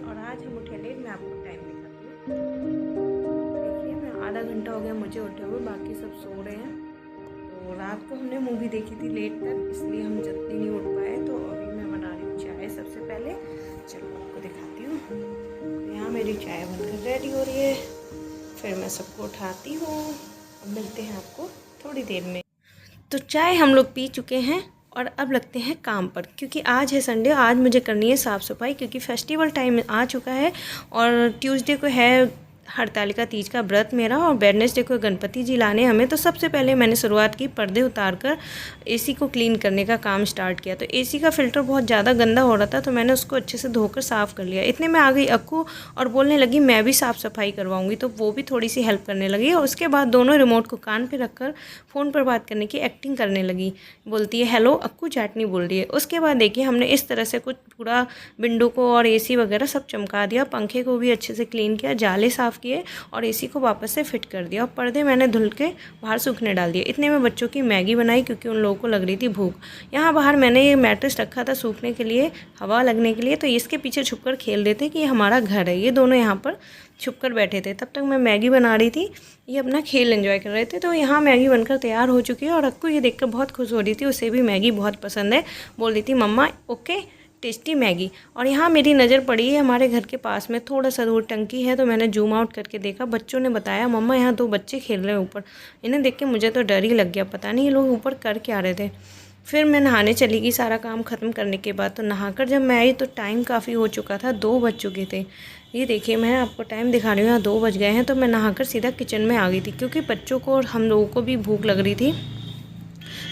और आज हम उठे लेट। मैं आपको टाइम दिखाती हूँ। देखिए मैं आधा घंटा हो गया मुझे उठे हुए, बाकी सब सो रहे हैं। तो रात को हमने मूवी देखी थी लेट तक, इसलिए हम जल्दी नहीं उठ पाए। तो अभी मैं बना रही हूँ चाय सबसे पहले। चलो आपको दिखाती हूँ। तो यहाँ मेरी चाय बनकर रेडी हो रही है, फिर मैं सबको उठाती हूँ। अब मिलते हैं आपको थोड़ी देर में। तो चाय हम लोग पी चुके हैं और अब लगते हैं काम पर, क्योंकि आज है संडे। आज मुझे करनी है साफ़ सफाई, क्योंकि फेस्टिवल टाइम आ चुका है और ट्यूसडे को है हरतालिका तीज का व्रत मेरा, और वेडनेसडे को गणपति जी लाने हमें। तो सबसे पहले मैंने शुरुआत की पर्दे उतारकर एसी को क्लीन करने का काम स्टार्ट किया। तो एसी का फ़िल्टर बहुत ज़्यादा गंदा हो रहा था, तो मैंने उसको अच्छे से धोकर साफ़ कर लिया। इतने में आ गई अक्कू और बोलने लगी मैं भी साफ़ सफाई करवाऊँगी। तो वो भी थोड़ी सी हेल्प करने लगी और उसके बाद दोनों रिमोट को कान पर रखकर फ़ोन पर बात करने की एक्टिंग करने लगी। बोलती है हेलो अक्कू चाटनी बोल रही है। उसके बाद देखिए हमने इस तरह से कुछ पूरा विंडो को और एसी वगैरह सब चमका दिया, पंखे को भी अच्छे से क्लीन किया, जाले साफ़ किए और एसी को वापस से फिट कर दिया और पर्दे मैंने धुल के बाहर सूखने डाल दिए। इतने में बच्चों की मैगी बनाई, क्योंकि उन लोगों को लग रही थी भूख। यहाँ बाहर मैंने ये मैट्रेस रखा था सूखने के लिए, हवा लगने के लिए। तो इसके पीछे छुपकर खेल रहे थे कि ये हमारा घर है। ये दोनों यहाँ पर छुपकर बैठे थे। तब तक मैं मैगी बना रही थी, ये अपना खेल एंजॉय कर रहे थे। तो यहाँ मैगी बनकर तैयार हो चुकी है और अक्कू ये देखकर बहुत खुश हो रही थी, उसे भी मैगी बहुत पसंद है। बोल रही थी मम्मा ओके टेस्टी मैगी। और यहाँ मेरी नज़र पड़ी है हमारे घर के पास में थोड़ा सा दूर टंकी है, तो मैंने जूम आउट करके देखा। बच्चों ने बताया मम्मा यहाँ 2 बच्चे खेल रहे हैं ऊपर। इन्हें देख के मुझे तो डर ही लग गया, पता नहीं ये लोग ऊपर कर क्या रहे थे। फिर मैं नहाने चली गई सारा काम ख़त्म करने के बाद। तो नहाकर जब मैं आई तो टाइम काफ़ी हो चुका था, 2 बज चुके थे। ये देखिए मैं आपको टाइम दिखा रही हूँ, यहाँ 2 बज गए हैं। तो मैं नहाकर सीधा किचन में आ गई थी, क्योंकि बच्चों को और हम लोगों को भी भूख लग रही थी।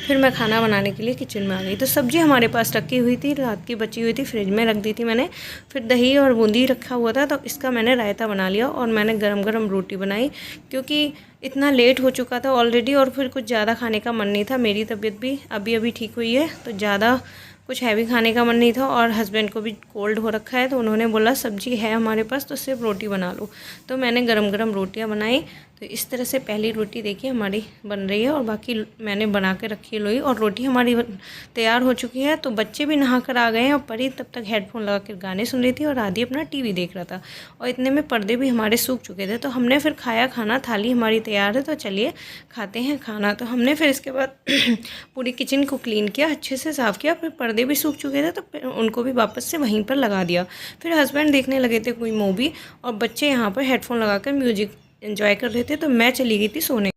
फिर मैं खाना बनाने के लिए किचन में आ गई। तो सब्ज़ी हमारे पास रखी हुई थी, रात की बची हुई थी, फ्रिज में रख दी थी मैंने। फिर दही और बूंदी रखा हुआ था, तो इसका मैंने रायता बना लिया और मैंने गरम गरम रोटी बनाई, क्योंकि इतना लेट हो चुका था ऑलरेडी और फिर कुछ ज़्यादा खाने का मन नहीं था। मेरी तबीयत भी अभी अभी ठीक हुई है, तो ज़्यादा कुछ हैवी खाने का मन नहीं था और हस्बैंड को भी कोल्ड हो रखा है। तो उन्होंने बोला सब्ज़ी है हमारे पास तो सिर्फ रोटी बना लो। तो मैंने गरम गरम रोटियां बनाई। तो इस तरह से पहली रोटी देखिए हमारी बन रही है और बाकी मैंने बना के रखी है लोई, और रोटी हमारी तैयार हो चुकी है। तो बच्चे भी नहा कर आ गए हैं और परी तब तक हेडफोन लगा कर गाने सुन रही थी और आदि अपना टीवी देख रहा था। और इतने में पर्दे भी हमारे सूख चुके थे। तो हमने फिर खाया खाना, थाली हमारी तैयार है, तो चलिए खाते हैं खाना। तो हमने फिर इसके बाद पूरी किचन को क्लीन किया, अच्छे से साफ़ किया। फिर पर्दे भी सूख चुके थे, तो फिर उनको भी वापस से वहीं पर लगा दिया। फिर हस्बैंड देखने लगे थे कोई मूवी और बच्चे यहाँ पर हेडफोन लगाकर म्यूजिक एंजॉय कर रहे थे। तो मैं चली गई थी सोने।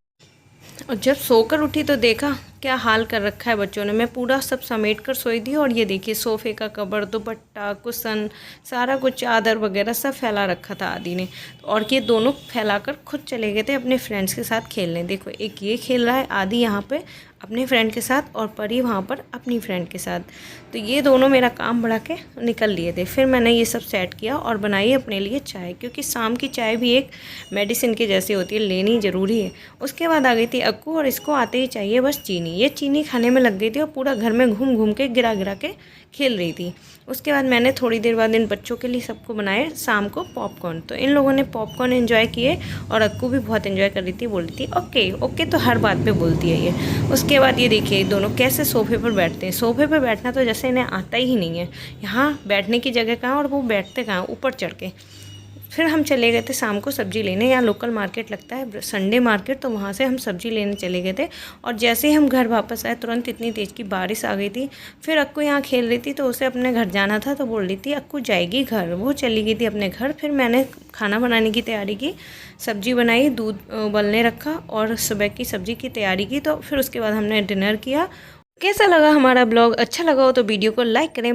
और जब सोकर उठी तो देखा क्या हाल कर रखा है बच्चों ने। मैं पूरा सब समेट कर सोई थी और ये देखिए सोफ़े का कवर, दुपट्टा, कुशन, सारा कुछ चादर वगैरह सब फैला रखा था आदि ने। और ये दोनों फैलाकर खुद चले गए थे अपने फ्रेंड्स के साथ खेलने। देखो एक ये खेल रहा है आदि यहाँ पे अपने फ्रेंड के साथ और परी वहाँ पर अपनी फ्रेंड के साथ। तो ये दोनों मेरा काम बढ़ा के निकल लिए थे। फिर मैंने ये सब सेट किया और बनाई अपने लिए चाय, क्योंकि शाम की चाय भी एक मेडिसिन की जैसी होती है, लेनी ज़रूरी है। उसके बाद आ गई थी अक्कू और इसको आते ही चाहिए बस चीनी। ये चीनी खाने में लग गई थी और पूरा घर में घूम घूम के गिरा गिरा के खेल रही थी। उसके बाद मैंने थोड़ी देर बाद इन बच्चों के लिए सबको बनाए शाम को पॉपकॉर्न। तो इन लोगों ने पॉपकॉर्न एंजॉय किए और अक्कू भी बहुत एंजॉय कर रही थी, बोल रही थी ओके ओके, तो हर बात पे बोलती है ये। उसके बाद ये देखिए दोनों कैसे सोफ़े पर बैठते हैं। सोफ़े पर बैठना तो जैसे इन्हें आता ही नहीं है। यहाँ बैठने की जगह कहाँ और वो बैठते कहाँ, ऊपर चढ़ के। फिर हम चले गए थे शाम को सब्ज़ी लेने। यहाँ लोकल मार्केट लगता है संडे मार्केट, तो वहाँ से हम सब्ज़ी लेने चले गए थे। और जैसे ही हम घर वापस आए तुरंत इतनी तेज़ की बारिश आ गई थी। फिर अक्कू यहाँ खेल रही थी, तो उसे अपने घर जाना था, तो बोल रही थी अक्कू जाएगी घर। वो चली गई थी अपने घर। फिर मैंने खाना बनाने की तैयारी की, सब्ज़ी बनाई, दूध उबलने रखा और सुबह की सब्ज़ी की तैयारी की। तो फिर उसके बाद हमने डिनर किया। कैसा लगा हमारा ब्लॉग? अच्छा लगा हो तो वीडियो को लाइक करें।